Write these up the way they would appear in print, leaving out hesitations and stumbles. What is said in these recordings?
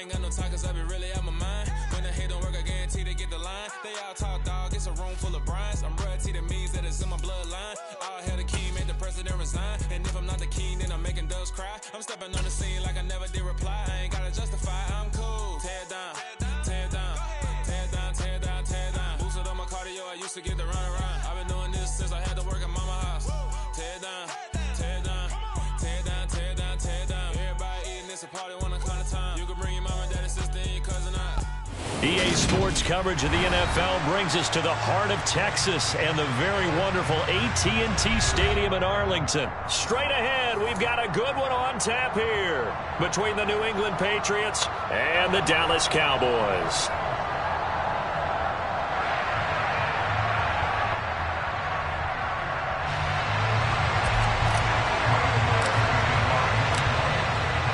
ain't got no time cause I be really out my mind. When the hate don't work, I guarantee they get the line. They all talk dog, it's a room full of Bryans. I'm royalty, that means that it's in my bloodline. All hell the king, made the president resign. And if I'm not the king, then I'm making doves cry. I'm stepping on the scene like I never did reply. I ain't gotta justify, I'm cool. Tear down, tear down, tear down, tear down, tear down. Boosted on my cardio, I used to get the run around. I've been doing this since I had to work at mama house. Tear down, tear down, tear down, tear down, tear down. Everybody eating, it's a party, one kind of time. You can bring your mama, daddy, sister, and your cousin out. EA Sports coverage of the NFL brings us to the heart of Texas and the very wonderful AT&T Stadium in Arlington. Straight ahead, we've got a good one on tap here between the New England Patriots and the Dallas Cowboys.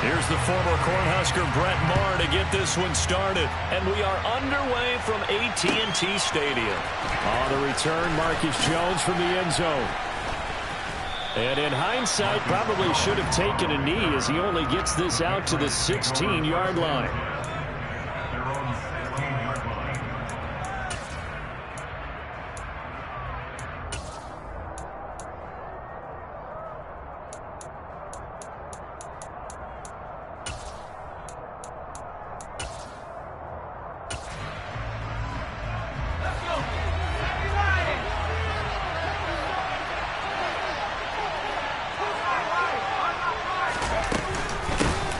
Here's the former Cornhusker Brett Maher to get this one started. And we are underway from AT&T Stadium. On the return, Marcus Jones from the end zone. And in hindsight, probably should have taken a knee as he only gets this out to the 16-yard line.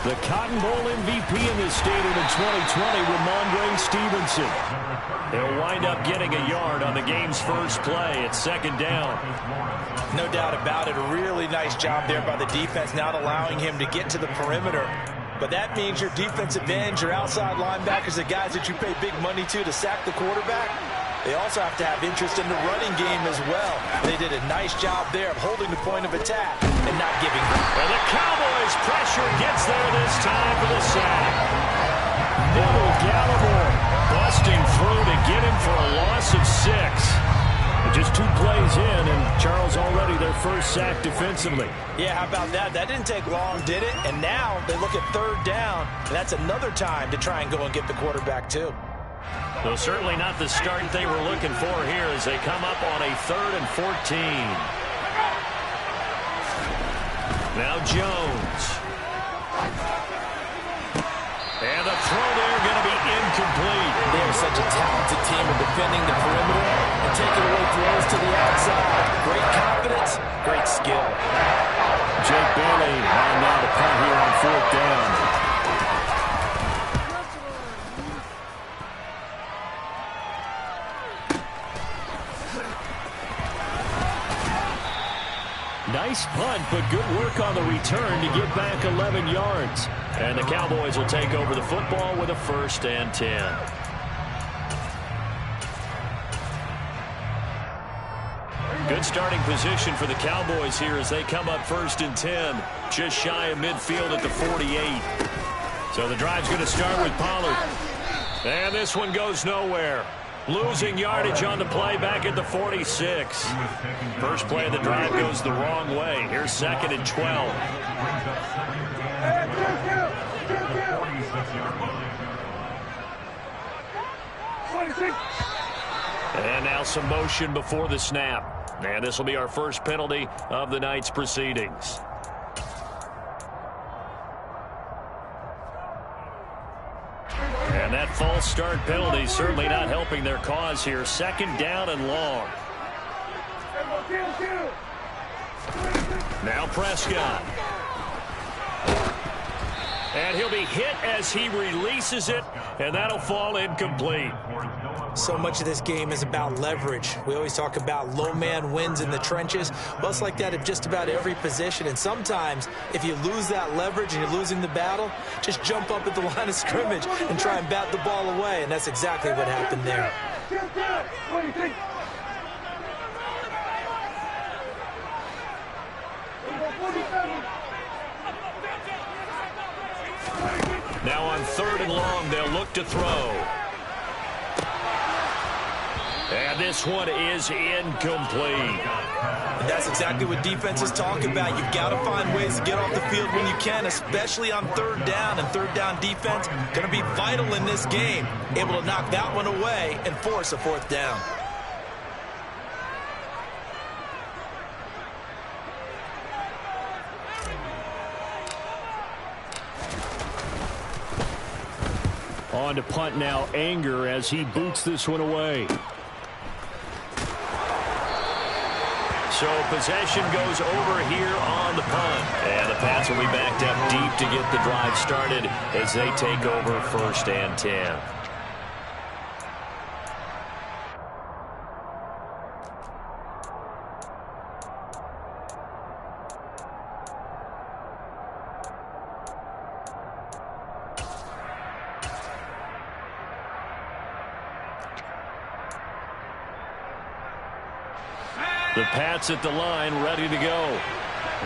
The Cotton Bowl MVP in this stadium in 2020, Ramondre Stevenson. He'll wind up getting a yard on the game's first play. It's second down. No doubt about it. A really nice job there by the defense, not allowing him to get to the perimeter. But that means your defensive ends, your outside linebackers, the guys that you pay big money to sack the quarterback, they also have to have interest in the running game as well. They did a nice job there of holding the point of attack and not giving them. And the Cowboys pressure gets there this time for the sack. Neville Gallimore busting through to get him for a loss of 6. Just 2 plays in, and Charles already their first sack defensively. Yeah, how about that? That didn't take long, did it? And now they look at third down, and that's another time to try and go and get the quarterback too. Well, certainly not the start they were looking for here as they come up on a 3rd and 14. Now Jones. And the throw there going to be incomplete. They are such a talented team of defending the perimeter and taking away throws to the outside. Great confidence, great skill. Jake Bailey on now to punt here on 4th down. Nice punt, but good work on the return to get back 11 yards. And the Cowboys will take over the football with a 1st and 10. Good starting position for the Cowboys here as they come up 1st and 10. Just shy of midfield at the 48. So the drive's going to start with Pollard. And this one goes nowhere. Losing yardage on the play back at the 46. First play of the drive goes the wrong way. Here's 2nd and 12. And now some motion before the snap. And this will be our first penalty of the night's proceedings. And that false start penalty certainly not helping their cause here. 2nd down and long. Now Prescott. And he'll be hit as he releases it, and that'll fall incomplete. So much of this game is about leverage. We always talk about low man wins in the trenches. Well, it's like that at just about every position. And sometimes, if you lose that leverage and you're losing the battle, just jump up at the line of scrimmage and try and bat the ball away. And that's exactly what happened there. Now on 3rd and long, they'll look to throw. And this one is incomplete. And that's exactly what defenses talk about. You've got to find ways to get off the field when you can, especially on third down. And third down defense going to be vital in this game. Able to knock that one away and force a fourth down. On to punt now, Anger, as he boots this one away. So possession goes over here on the punt. And the Pats will be backed up deep to get the drive started as they take over 1st and 10. The Pats at the line, ready to go.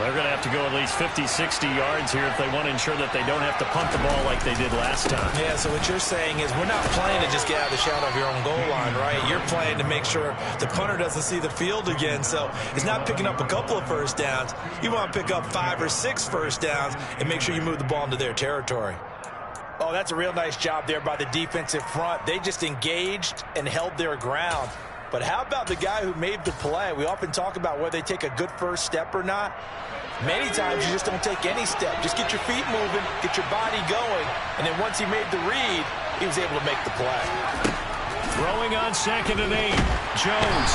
They're going to have to go at least 50, 60 yards here if they want to ensure that they don't have to punt the ball like they did last time. Yeah, so what you're saying is we're not playing to just get out of the shadow of your own goal line, right? You're playing to make sure the punter doesn't see the field again. So it's not picking up a couple of first downs. You want to pick up 5 or 6 first downs and make sure you move the ball into their territory. Oh, that's a real nice job there by the defensive front. They just engaged and held their ground. But how about the guy who made the play? We often talk about whether they take a good first step or not. Many times you just don't take any step. Just get your feet moving, get your body going, and then once he made the read, he was able to make the play. Throwing on 2nd and 8, Jones.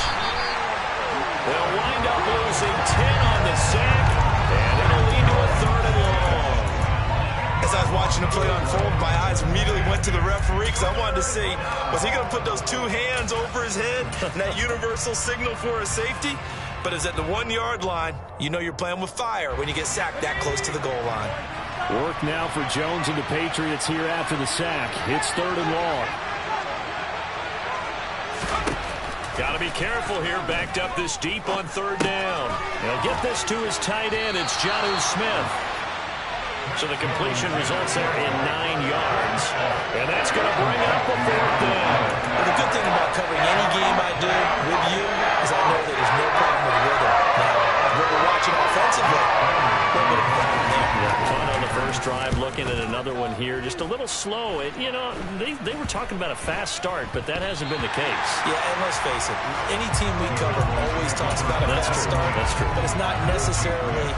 They'll wind up losing 10 on the sack, and it'll lead to a 3rd and long. As I was watching the play unfold, my eyes immediately went to the referee because I wanted to see, was he going to put those 2 hands over his head and that universal signal for a safety? But it's at the 1-yard line. You know you're playing with fire when you get sacked that close to the goal line. Work now for Jones and the Patriots here after the sack. It's 3rd and long. Got to be careful here, backed up this deep on 3rd down. He'll get this to his tight end. It's Jonnu Smith. So the completion results there in 9 yards. And that's going to bring up a 4th down. Well, the good thing about covering any game I do with you is I know that there's no problem with rhythm. Now, when we're watching offensively, punt on the first drive, looking at another one here. Just a little slow. You know, they were talking about a fast start, but that hasn't been the case. Yeah, and let's face it, any team we cover always talks about a fast start. That's true. But it's not necessarily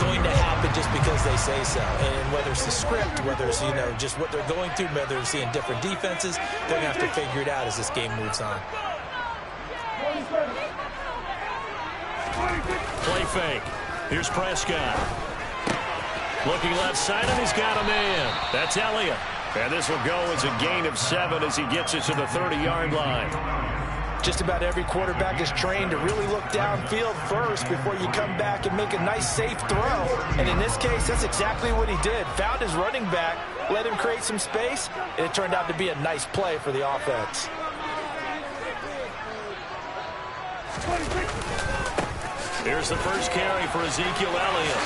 going to happen just because they say so. And whether it's the script, whether it's, you know, just what they're going through, whether they're seeing different defenses, they're going to have to figure it out as this game moves on. Play fake. Here's Prescott. Looking left side, and he's got a man. That's Elliott. And this will go as a gain of 7 as he gets it to the 30-yard line. Just about every quarterback is trained to really look downfield first before you come back and make a nice, safe throw. And in this case, that's exactly what he did. Found his running back, let him create some space, and it turned out to be a nice play for the offense. Here's the first carry for Ezekiel Elliott.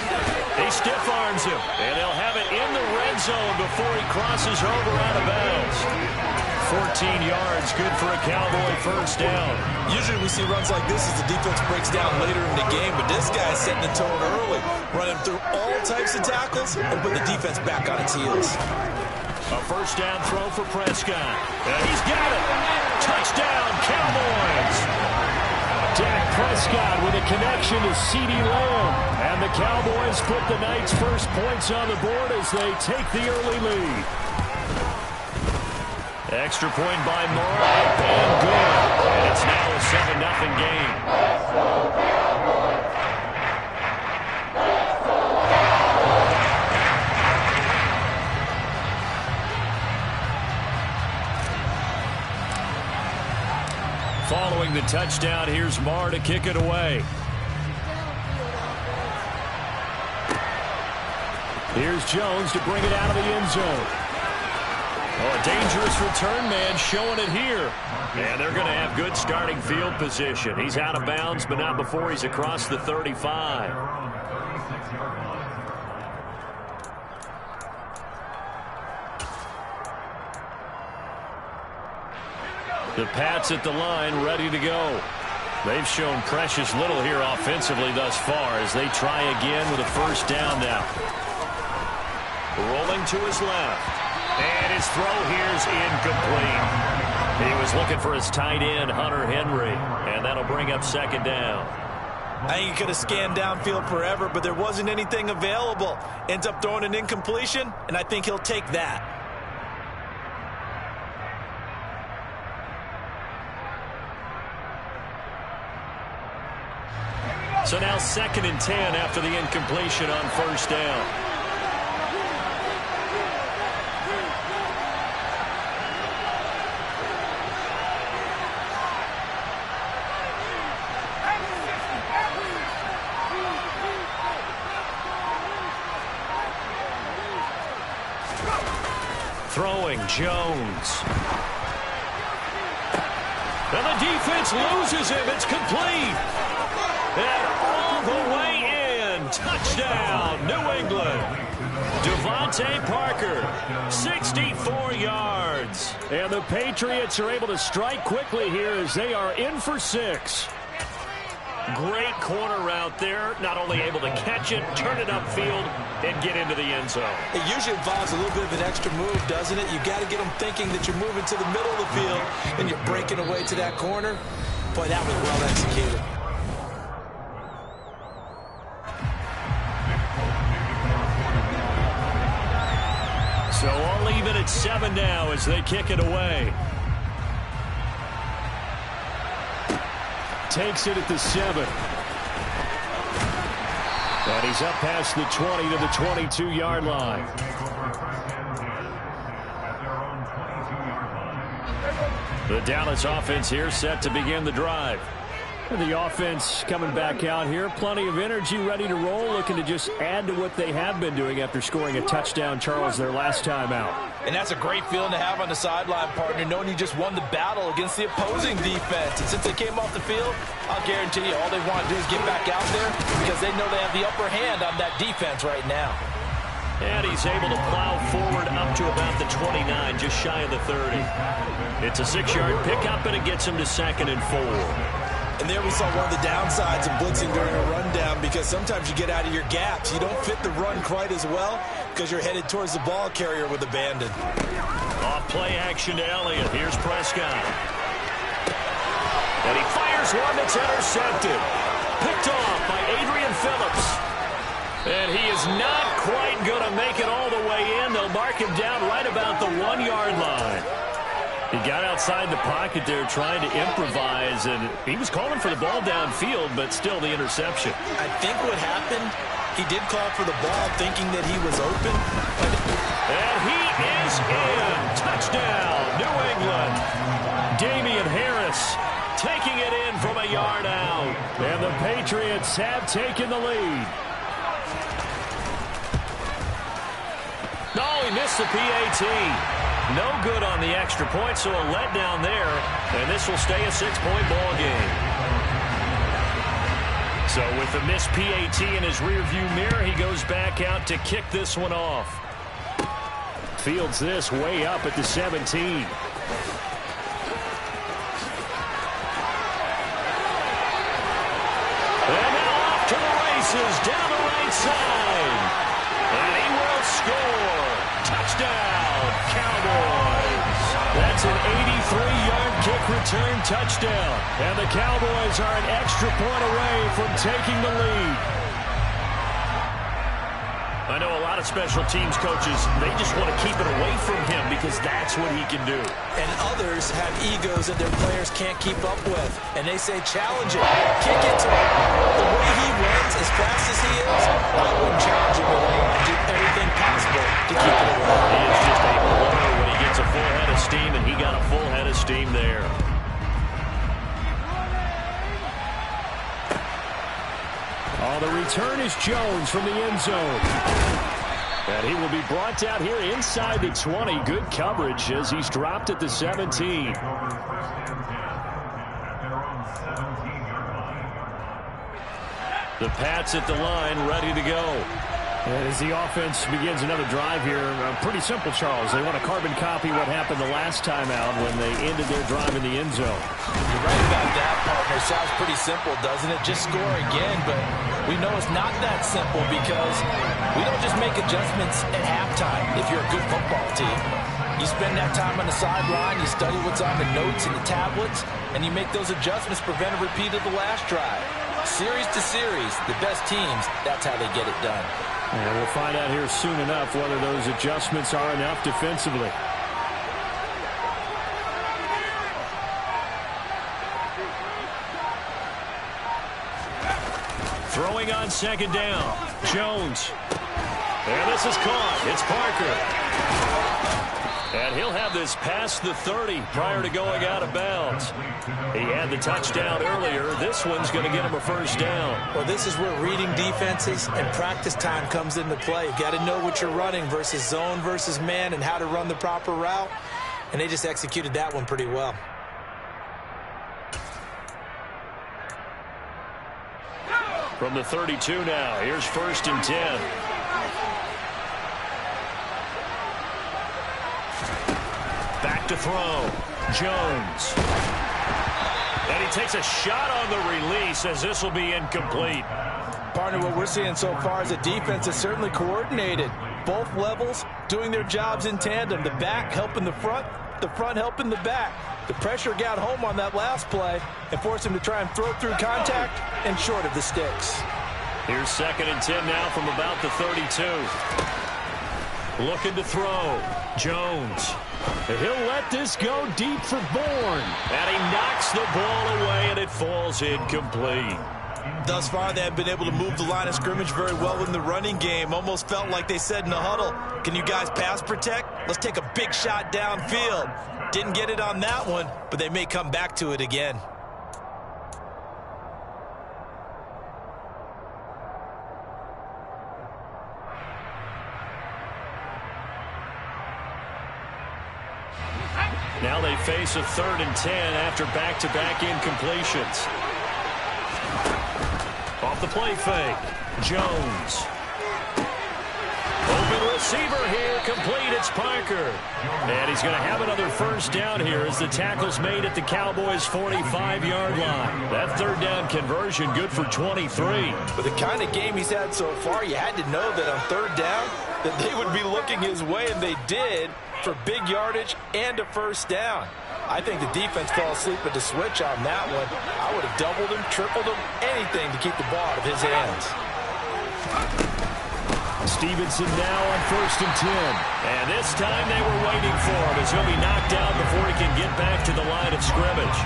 He stiff arms him, and they'll have it in the red zone before he crosses over out of bounds. 14 yards, good for a Cowboy first down. Usually we see runs like this as the defense breaks down later in the game, but this guy's setting the tone early, running through all types of tackles and put the defense back on its heels. A first down throw for Prescott. And he's got it. Touchdown, Cowboys. Dak Prescott with a connection to CeeDee Lamb. And the Cowboys put the night's first points on the board as they take the early lead. Extra point by Murray, and good. And it's now a 7-0 game. Following the touchdown, here's Marr to kick it away. Here's Jones to bring it out of the end zone. Oh, a dangerous return man showing it here. And they're going to have good starting field position. He's out of bounds, but not before he's across the 35. The Pats at the line, ready to go. They've shown precious little here offensively thus far as they try again with a first down now. Rolling to his left. And his throw here's incomplete. He was looking for his tight end, Hunter Henry. And that'll bring up second down. I think he could have scanned downfield forever, but there wasn't anything available. Ends up throwing an incompletion, and I think he'll take that. So now 2nd and 10 after the incompletion on first down. Throwing Jones. And the defense loses him. It's complete. And all the way in. Touchdown, New England. Devontae Parker, 64 yards. And the Patriots are able to strike quickly here as they are in for 6. Great corner route there. Not only able to catch it, turn it upfield, and get into the end zone. It usually involves a little bit of an extra move, doesn't it? You got to get them thinking that you're moving to the middle of the field and you're breaking away to that corner. Boy, that was well executed. So all even at 7 now as they kick it away. Takes it at the 7. And he's up past the 20 to the 22-yard line. The Dallas offense here set to begin the drive. And the offense coming back out here. Plenty of energy, ready to roll, looking to just add to what they have been doing after scoring a touchdown, Charles, their last time out. And that's a great feeling to have on the sideline, partner, knowing you just won the battle against the opposing defense. And since they came off the field, I'll guarantee you all they want to do is get back out there because they know they have the upper hand on that defense right now. And he's able to plow forward up to about the 29, just shy of the 30. It's a 6-yard pickup, and it gets him to 2nd and 4. And there we saw one of the downsides of blitzing during a rundown because sometimes you get out of your gaps. You don't fit the run quite as well because you're headed towards the ball carrier with abandon. Off play action to Elliott. Here's Prescott. And he fires one that's intercepted. Picked off by Adrian Phillips. And he is not quite going to make it all the way in. They'll mark him down right about the 1-yard line. He got outside the pocket there trying to improvise, and he was calling for the ball downfield, but still the interception. I think what happened, he did call for the ball thinking that he was open. And he is in. Touchdown, New England. Damian Harris taking it in from a yard out. And the Patriots have taken the lead. No, he missed the PAT. No good on the extra point, so a letdown there, and this will stay a 6-point ball game. So with the missed PAT in his rearview mirror, he goes back out to kick this one off. Fields this way up at the 17. And now off to the races, down the right side. And he will score. Touchdown, Cowboys. That's an 83-yard kick return touchdown. And the Cowboys are an extra point away from taking the lead. I know a lot of special teams coaches, they just want to keep it away from him because that's what he can do. And others have egos that their players can't keep up with. And they say, challenge it, kick it to him. The way he runs, as fast as he is, I wouldn't challenge him and do everything possible to keep it away. He is just a blur when he gets a full head of steam, and he got a full head of steam there. Oh, the return is Jones from the end zone. And he will be brought down here inside the 20. Good coverage as he's dropped at the 17. The Pats at the line, ready to go. And as the offense begins another drive here, pretty simple, Charles. They want to carbon copy what happened the last time out when they ended their drive in the end zone. You're right about that, partner. Sounds pretty simple, doesn't it? Just score again, but we know it's not that simple because we don't just make adjustments at halftime if you're a good football team. You spend that time on the sideline, you study what's on the notes and the tablets, and you make those adjustments, prevent a repeat of the last drive. Series to series, the best teams, that's how they get it done. And we'll find out here soon enough whether those adjustments are enough defensively. Throwing on second down. Jones. And this is caught. It's Parker. And he'll have this past the 30 prior to going out of bounds. He had the touchdown earlier. This one's going to get him a first down. Well, this is where reading defenses and practice time comes into play. You've got to know what you're running versus zone versus man and how to run the proper route. And they just executed that one pretty well. From the 32 now, here's 1st and 10. Back to throw. Jones. And he takes a shot on the release as this will be incomplete. Partner, what we're seeing so far is the defense is certainly coordinated. Both levels doing their jobs in tandem. The back helping the front helping the back. The pressure got home on that last play and forced him to try and throw through contact and short of the sticks. Here's 2nd and 10 now from about the 32. Looking to throw. Jones. He'll let this go deep for Bourne. And he knocks the ball away, and it falls incomplete. Thus far, they have been able to move the line of scrimmage very well in the running game. Almost felt like they said in the huddle, can you guys pass protect? Let's take a big shot downfield. Didn't get it on that one, but they may come back to it again. Now they face a 3rd and 10 after back-to-back incompletions. Off the play fake. Jones. Open receiver here. Complete. It's Parker. And he's going to have another first down here as the tackle's made at the Cowboys' 45-yard line. That 3rd down conversion good for 23. With the kind of game he's had so far, you had to know that on 3rd down that they would be looking his way, and they did, for big yardage and a first down. I think the defense fell asleep at the switch on that one. I would have doubled him, tripled him, anything to keep the ball out of his hands. Stevenson now on 1st and 10. And this time they were waiting for him as he'll be knocked down before he can get back to the line of scrimmage.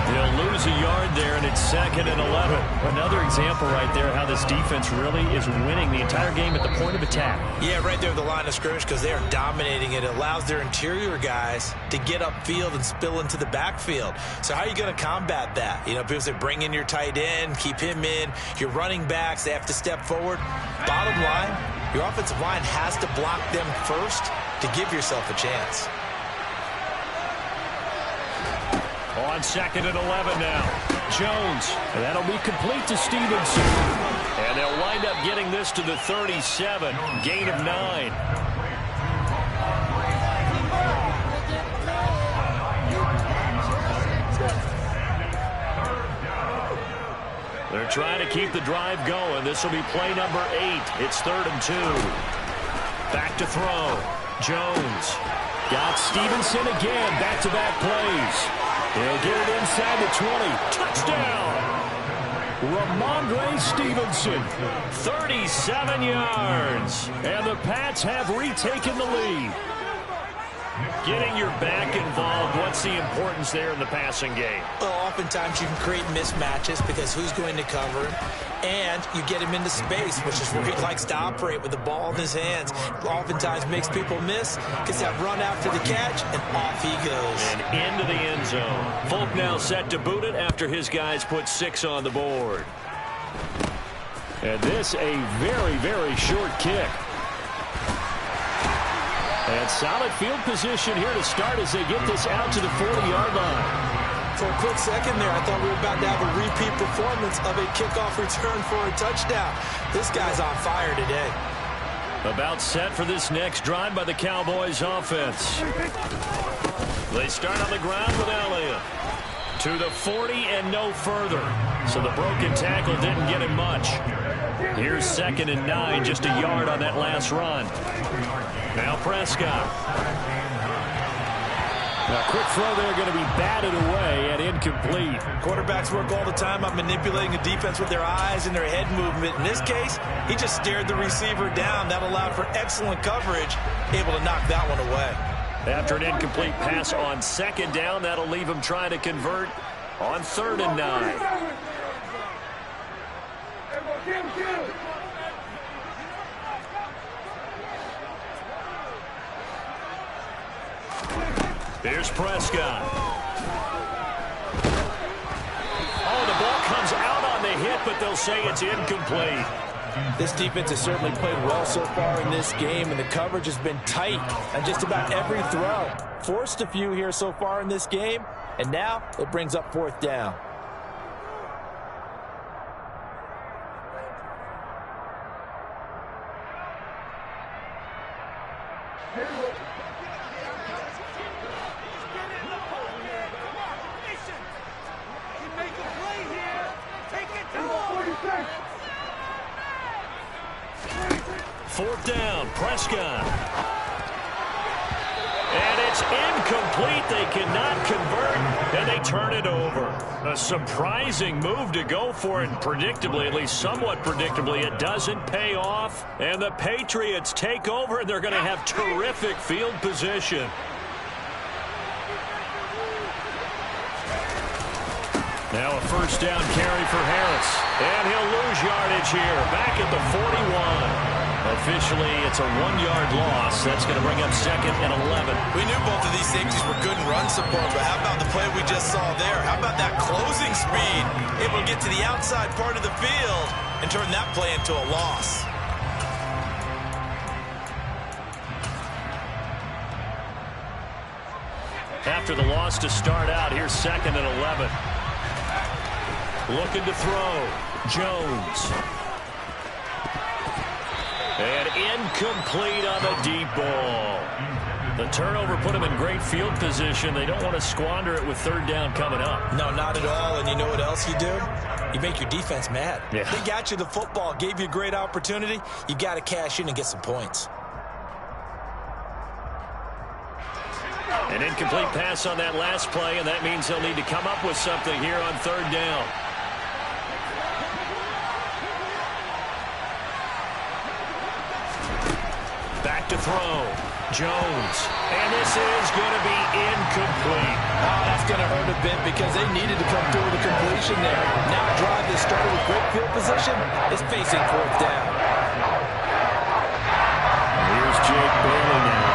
He'll lose a yard there, and it's 2nd and 11. Another example right there how this defense really is winning the entire game at the point of attack. Yeah, right there at the line of scrimmage because they are dominating it. It allows their interior guys to get upfield and spill into the backfield. So how are you going to combat that? You know, people say bring in your tight end, keep him in. Your running backs, they have to step forward. Bottom line, your offensive line has to block them first to give yourself a chance. On 2nd and 11 now. Jones. And that'll be complete to Stevenson. And they'll wind up getting this to the 37. Gain of 9. They're trying to keep the drive going. This will be play number 8. It's 3rd and 2. Back to throw. Jones. Got Stevenson again. Back-to-back plays. He'll get it inside the 20. Touchdown! Ramondre Stevenson. 37 yards. And the Pats have retaken the lead. Getting your back involved, what's the importance there in the passing game? Well, oftentimes you can create mismatches because who's going to cover him? And you get him into space, which is where he likes to operate with the ball in his hands. Oftentimes makes people miss, gets that run after the catch, and off he goes. And into the end zone. Folk now set to boot it after his guys put 6 on the board. And this a very, very short kick. And solid field position here to start as they get this out to the 40-yard line. For a quick second there, I thought we were about to have a repeat performance of a kickoff return for a touchdown. This guy's on fire today. About set for this next drive by the Cowboys offense. They start on the ground with Elliott. To the 40 and no further. So the broken tackle didn't get him much. Here's 2nd and 9, just a yard on that last run. Now Prescott. A quick throw there going to be batted away and incomplete. Quarterbacks work all the time on manipulating the defense with their eyes and their head movement. In this case, he just stared the receiver down. That allowed for excellent coverage, able to knock that one away. After an incomplete pass on 2nd down, that'll leave him trying to convert on 3rd and 9. Here's Prescott. Oh, the ball comes out on the hit, but they'll say it's incomplete. This defense has certainly played well so far in this game, and the coverage has been tight on just about every throw. Forced a few here so far in this game, and now it brings up 4th down. Fourth down, Prescott. And it's incomplete. They cannot convert, and they turn it over. A surprising move to go for it, predictably, at least somewhat predictably. It doesn't pay off, and the Patriots take over, and they're going to have terrific field position. Now a 1st down carry for Harris. And he'll lose yardage here. Back at the 41. Officially, it's a 1-yard loss. That's going to bring up 2nd and 11. We knew both of these safeties were good in run support, but how about the play we just saw there? How about that closing speed? Able to get to the outside part of the field and turn that play into a loss. After the loss to start out, here's 2nd and 11. Looking to throw. Jones. And incomplete on the deep ball. The turnover put them in great field position. They don't want to squander it with 3rd down coming up. No, not at all. And you know what else you do? You make your defense mad. Yeah. They got you the football, gave you a great opportunity. You got to cash in and get some points. An incomplete pass on that last play, and that means they'll need to come up with something here on 3rd down. Back to throw. Jones. And this is going to be incomplete. Oh, that's going to hurt a bit because they needed to come through with a completion there. Now a drive that started with great field position is facing 4th down. Here's Jake Bailey now.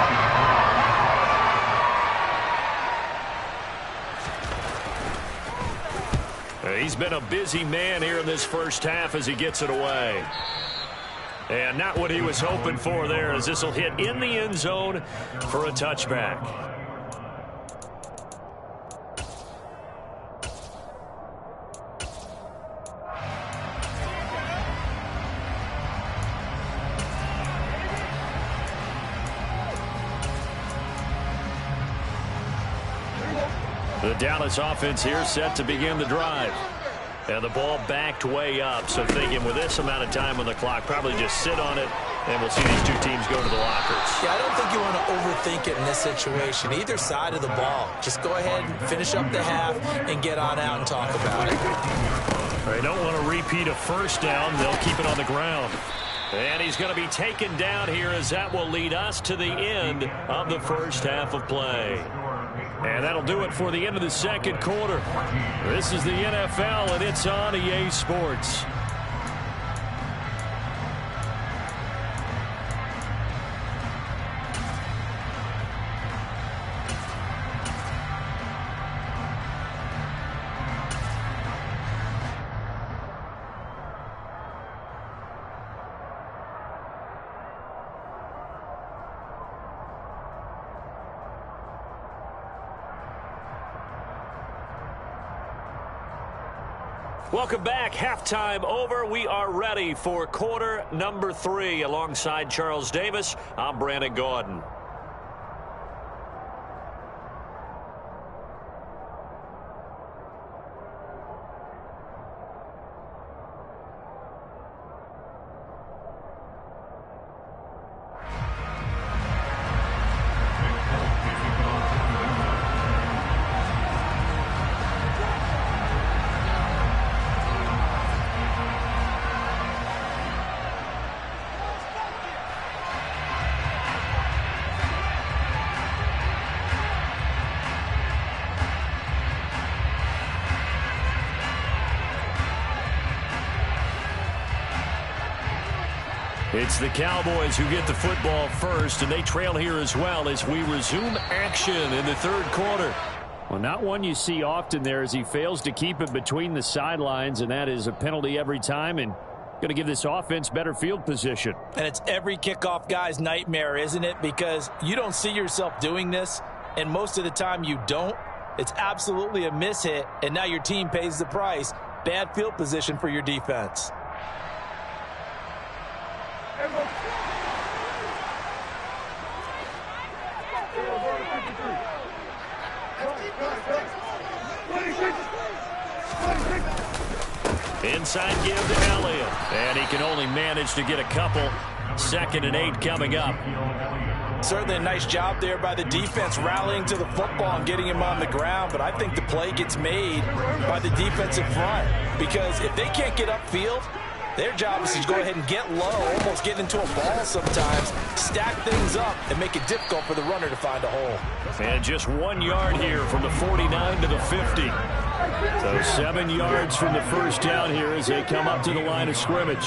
He's been a busy man here in this first half as he gets it away. And not what he was hoping for there, as this will hit in the end zone for a touchback. The Dallas offense here set to begin the drive. And the ball backed way up, so thinking with this amount of time on the clock, probably just sit on it, and we'll see these two teams go to the lockers. Yeah, I don't think you want to overthink it in this situation. Either side of the ball. Just go ahead and finish up the half and get on out and talk about it. They don't want to repeat a 1st down. They'll keep it on the ground. And he's going to be taken down here, as that will lead us to the end of the first half of play. And that'll do it for the end of the 2nd quarter. This is the NFL, and it's on EA Sports. Welcome back. Halftime over. We are ready for quarter number 3. Alongside Charles Davis, I'm Brandon Gordon. It's the Cowboys who get the football first, and they trail here as well as we resume action in the third quarter. Well, not one you see often there as he fails to keep it between the sidelines, and that is a penalty every time and going to give this offense better field position. And it's every kickoff guy's nightmare, isn't it? Because you don't see yourself doing this, and most of the time you don't. It's absolutely a mishit, and now your team pays the price. Bad field position for your defense. Inside give to Elliott. And he can only manage to get a couple. 2nd and 8 coming up. Certainly a nice job there by the defense rallying to the football and getting him on the ground. But I think the play gets made by the defensive front. Because if they can't get upfield, their job is to go ahead and get low, almost get into a ball sometimes, stack things up, and make it difficult for the runner to find a hole. And just 1 yard here from the 49 to the 50. So 7 yards from the first down here as they come up to the line of scrimmage.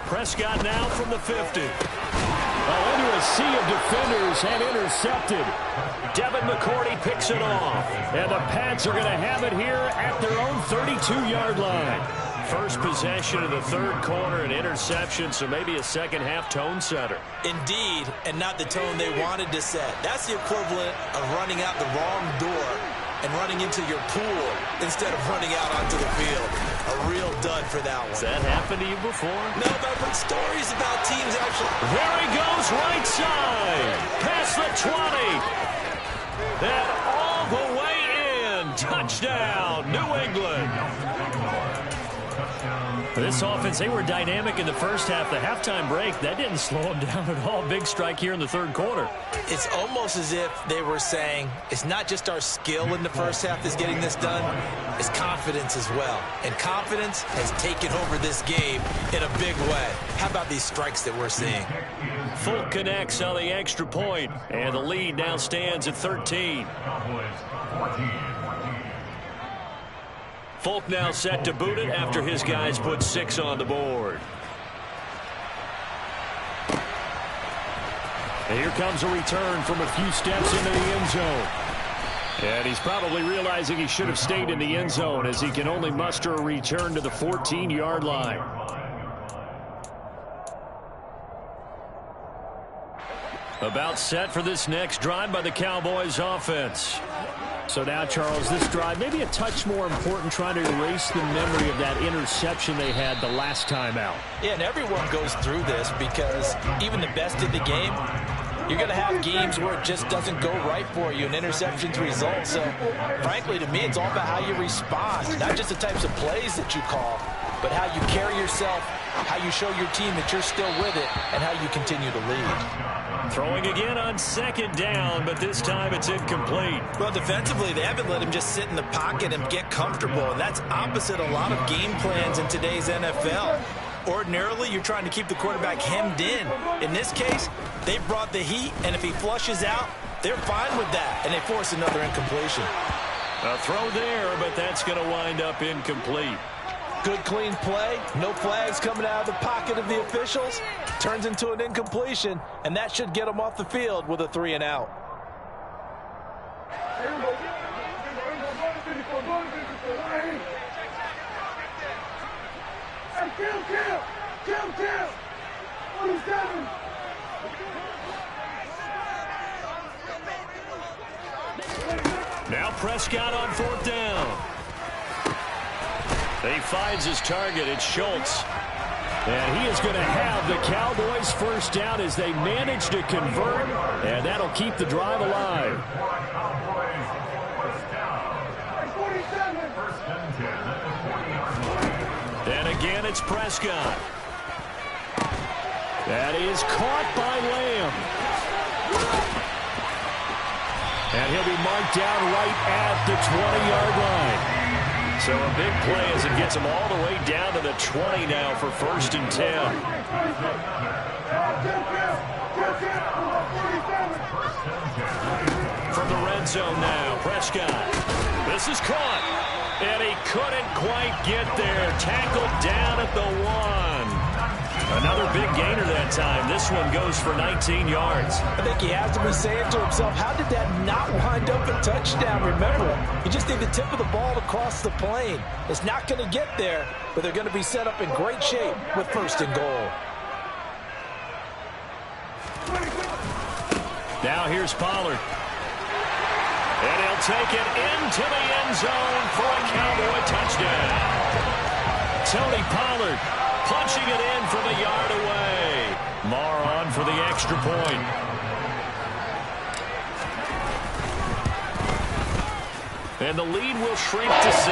Prescott now from the 50. Well, into a sea of defenders and intercepted. Devin McCourty picks it off. And the Pats are going to have it here at their own 32-yard line. First possession of the third quarter, an interception, so maybe a second-half tone setter. Indeed, and not the tone they wanted to set. That's the equivalent of running out the wrong door and running into your pool instead of running out onto the field. A real dud for that one. Has that happened to you before? No, but I've heard stories about teams actually. There he goes, right side. Past the 20. And all the way in. Touchdown, New England. This offense, they were dynamic in the first half. The halftime break, that didn't slow them down at all. Big strike here in the third quarter. It's almost as if they were saying, it's not just our skill in the first half that's getting this done, it's confidence as well. And confidence has taken over this game in a big way. How about these strikes that we're seeing? Folk connects on the extra point, and the lead now stands at 13. Folk now set to boot it after his guys put 6 on the board. And here comes a return from a few steps into the end zone. And he's probably realizing he should have stayed in the end zone as he can only muster a return to the 14-yard line. About set for this next drive by the Cowboys offense. So now, Charles, this drive maybe a touch more important, trying to erase the memory of that interception they had the last time out. Yeah, and everyone goes through this because even the best in the game, you're going to have games where it just doesn't go right for you, and interceptions result. So, frankly, to me, it's all about how you respond, not just the types of plays that you call, but how you carry yourself, how you show your team that you're still with it, and how you continue to lead. Throwing again on 2nd down, but this time it's incomplete. Well, defensively, they haven't let him just sit in the pocket and get comfortable, and that's opposite a lot of game plans in today's NFL. Ordinarily, you're trying to keep the quarterback hemmed in. In this case, they brought the heat, and if he flushes out, they're fine with that, and they force another incompletion. A throw there, but that's going to wind up incomplete. Good, clean play. No flags coming out of the pocket of the officials. Turns into an incompletion, and that should get them off the field with a 3 and out. Now Prescott on 4th down. He finds his target. It's Schultz. And he is going to have the Cowboys first down as they manage to convert. And that'll keep the drive alive. And again, it's Prescott. That is caught by Lamb. And he'll be marked down right at the 20-yard line. So a big play as it gets him all the way down to the 20 now for 1st and 10. From the red zone now, Prescott. This is caught. And he couldn't quite get there. Tackled down at the 1. Another big gainer that time. This one goes for 19 yards. I think he has to be saying to himself, how did that not wind up a touchdown? Remember, you just need the tip of the ball to cross the plane. It's not going to get there, but they're going to be set up in great shape with 1st and goal. Now here's Pollard. And he'll take it into the end zone for a Cowboy touchdown. Tony Pollard punching it in from a yard away. Marr on for the extra point. And the lead will shrink to 6.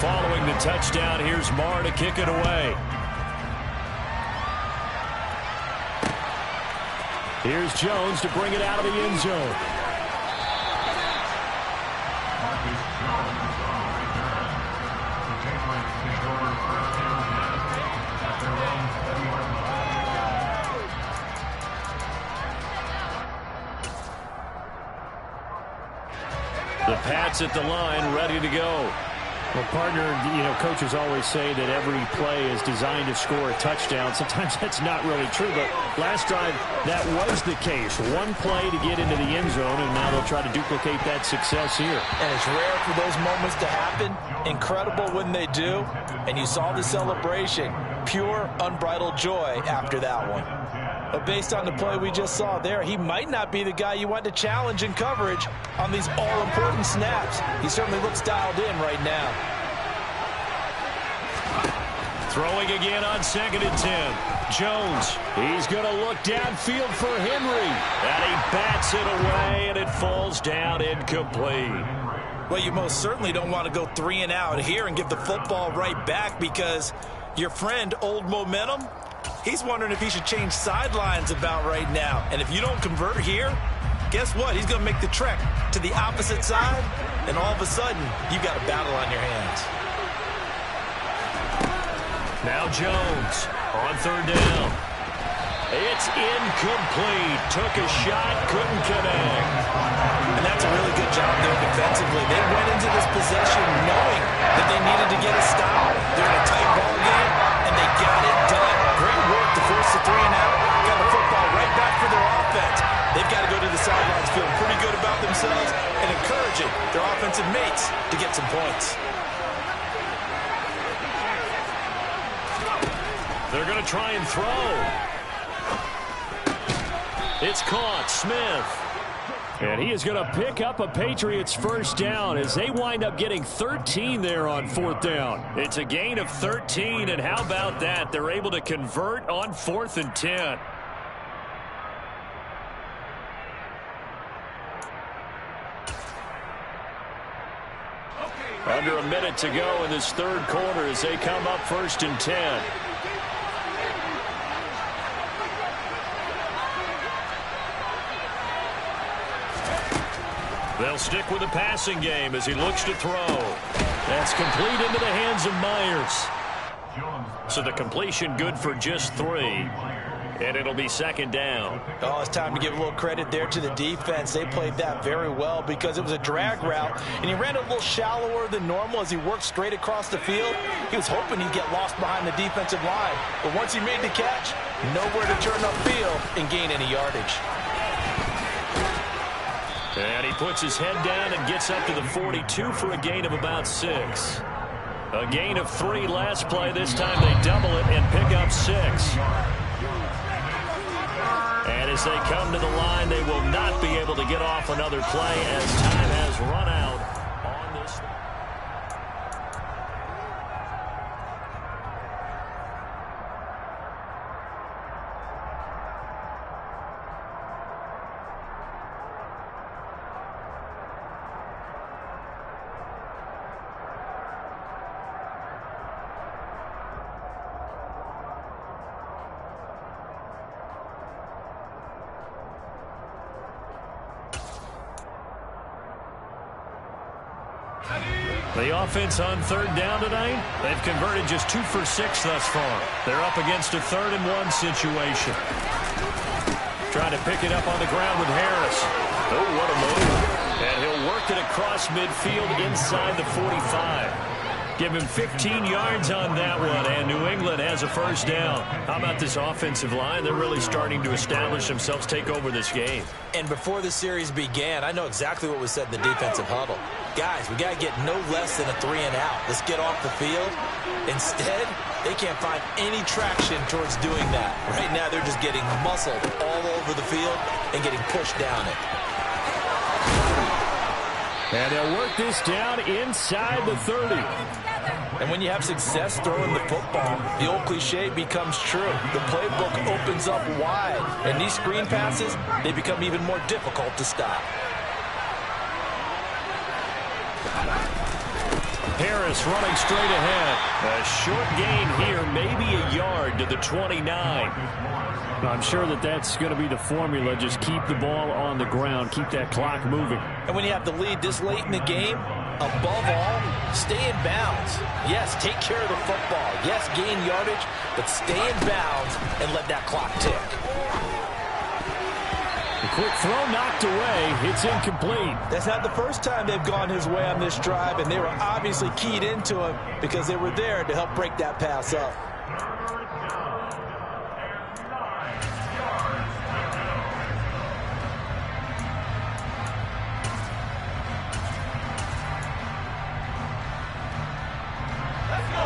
Following the touchdown, here's Marr to kick it away. Here's Jones to bring it out of the end zone. The Pats at the line, ready to go. Well, partner, you know, coaches always say that every play is designed to score a touchdown. Sometimes that's not really true, but last drive, that was the case. One play to get into the end zone, and now they'll try to duplicate that success here. And it's rare for those moments to happen. Incredible when they do. And you saw the celebration. Pure, unbridled joy after that one. But based on the play we just saw there, he might not be the guy you want to challenge in coverage on these all-important snaps. He certainly looks dialed in right now. Throwing again on 2nd and 10. Jones, he's going to look downfield for Henry. And he bats it away, and it falls down incomplete. Well, you most certainly don't want to go 3 and out here and give the football right back, because your friend, Old Momentum, he's wondering if he should change sidelines about right now. And if you don't convert here, guess what? He's going to make the trek to the opposite side, and all of a sudden, you've got a battle on your hands. Now Jones on 3rd down. It's incomplete. Took a shot, couldn't connect. And that's a really good job there defensively. They went into this possession knowing that they needed to get a stop. They're in a tight ball game, and they got it done. Great work to force the 3 and out. Got the football right back for their offense. They've got to go to the sidelines feeling pretty good about themselves and encouraging their offensive mates to get some points. They're going to try and throw. It's caught. Smith. And he is going to pick up a Patriots first down as they wind up getting 13 there on 4th down. It's a gain of 13, and how about that? They're able to convert on 4th and 10. Under a minute to go in this 3rd quarter as they come up 1st and 10. They'll stick with the passing game as he looks to throw. That's complete into the hands of Myers. So the completion good for just 3. And it'll be 2nd down. Oh, it's time to give a little credit there to the defense. They played that very well because it was a drag route, and he ran a little shallower than normal as he worked straight across the field. He was hoping he'd get lost behind the defensive line. But once he made the catch, nowhere to turn upfield and gain any yardage. And he puts his head down and gets up to the 42 for a gain of about 6. A gain of 3 last play. This time they double it and pick up 6. And as they come to the line, they will not be able to get off another play as time has run out on this. The offense on 3rd down tonight, they've converted just 2 for 6 thus far. They're up against a 3rd-and-1 situation. Trying to pick it up on the ground with Harris. Oh, what a move. And he'll work it across midfield inside the 45. Give him 15 yards on that one, and New England has a 1st down. How about this offensive line? They're really starting to establish themselves, take over this game. And before the series began, I know exactly what was said in the defensive huddle. Guys, we got to get no less than a 3-and-out. Let's get off the field. Instead, they can't find any traction towards doing that. Right now, they're just getting muscled all over the field and getting pushed down it. And they'll work this down inside the 30. And when you have success throwing the football, the old cliche becomes true. The playbook opens up wide. And these screen passes, they become even more difficult to stop. Harris running straight ahead. A short gain here, maybe a yard to the 29. I'm sure that's going to be the formula. Just keep the ball on the ground. Keep that clock moving. And when you have the lead this late in the game, above all, stay in bounds. Yes, take care of the football. Yes, gain yardage, but stay in bounds and let that clock tick. A quick throw knocked away. It's incomplete. That's not the first time they've gone his way on this drive, and they were obviously keyed into him because they were there to help break that pass up.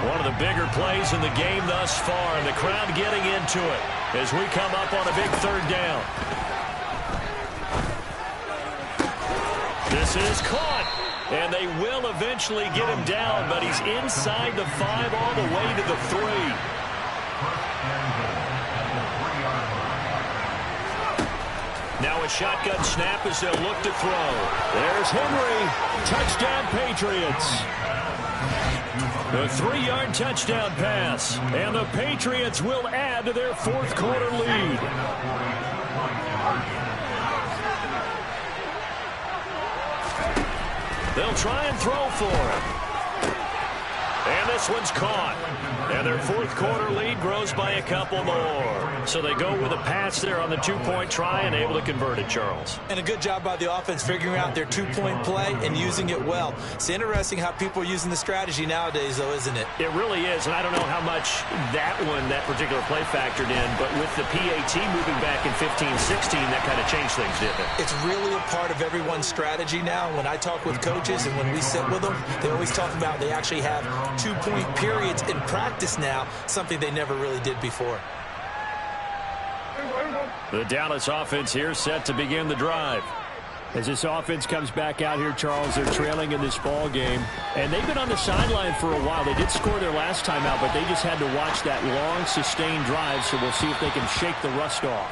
One of the bigger plays in the game thus far, and the crowd getting into it as we come up on a big 3rd down. This is caught, and they will eventually get him down, but he's inside the 5 all the way to the 3. Now a shotgun snap as they'll look to throw. There's Henry. Touchdown, Patriots. The 3-yard touchdown pass, and the Patriots will add to their 4th quarter lead. They'll try and throw for him. And this one's caught. And their 4th quarter lead grows by a couple more. So they go with a pass there on the 2-point try and able to convert it, Charles. And a good job by the offense figuring out their 2-point play and using it well. It's interesting how people are using the strategy nowadays, though, isn't it? It really is, and I don't know how much that particular play factored in, but with the PAT moving back in 15-16, that kind of changed things, didn't it? It's really a part of everyone's strategy now. When I talk with coaches and when we sit with them, they always talk about they actually have 2-point periods in practice now, something they never really did before. The Dallas offense here set to begin the drive. As this offense comes back out here, Charles, they're trailing in this ball game. And they've been on the sideline for a while. They did score their last time out, but they just had to watch that long, sustained drive, so we'll see if they can shake the rust off.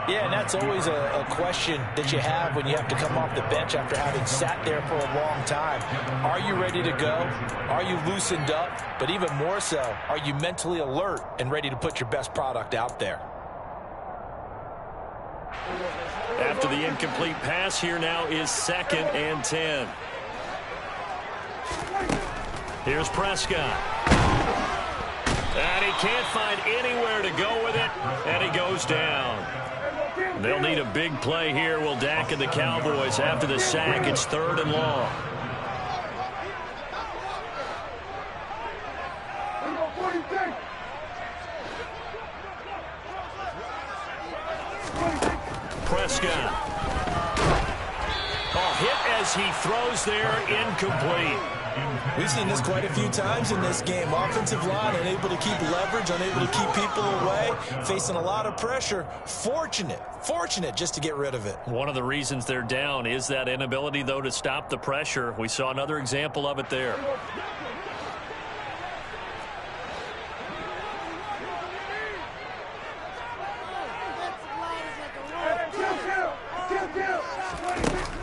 Yeah, and that's always a question that you have when you have to come off the bench after having sat there for a long time. Are you ready to go? Are you loosened up? But even more so, are you mentally alert and ready to put your best product out there? After the incomplete pass, here now is 2nd and 10. Here's Prescott. And he can't find anywhere to go with it, and he goes down. They'll need a big play here, will Dak and the Cowboys. After the sack, it's 3rd and long. Prescott. Oh, hit as he throws there, incomplete. We've seen this quite a few times in this game. Offensive line unable to keep leverage, unable to keep people away, facing a lot of pressure. Fortunate just to get rid of it. One of the reasons they're down is that inability, though, to stop the pressure. We saw another example of it there.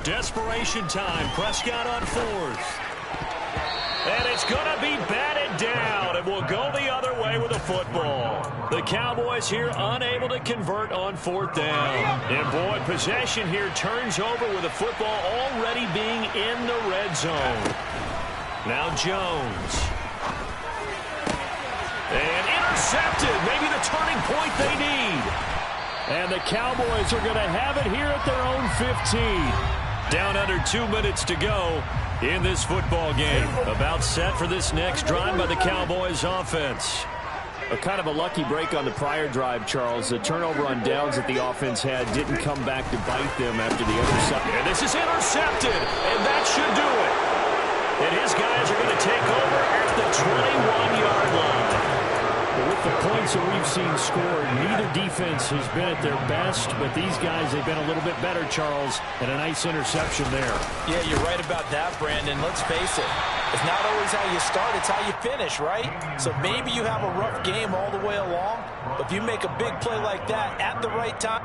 Desperation time. Prescott on fourth. And it's going to be batted down, and we'll go the other way with the football. The Cowboys here unable to convert on fourth down. And, boy, possession here turns over with the football already being in the red zone. Now Jones. And intercepted. Maybe the turning point they need. And the Cowboys are going to have it here at their own 15. Down under 2 minutes to go in this football game. About set for this next drive by the Cowboys offense. A kind of a lucky break on the prior drive, Charles. The turnover on downs that the offense had didn't come back to bite them after the other side. And this is intercepted, and that should do it. And his guys are going to take over at the 21-yard line. With the points that we've seen scored, neither defense has been at their best, but these guys, they've been a little bit better, Charles, and a nice interception there. Yeah, you're right about that, Brandon. Let's face it. It's not always how you start, it's how you finish, right? So maybe you have a rough game all the way along, but if you make a big play like that at the right time,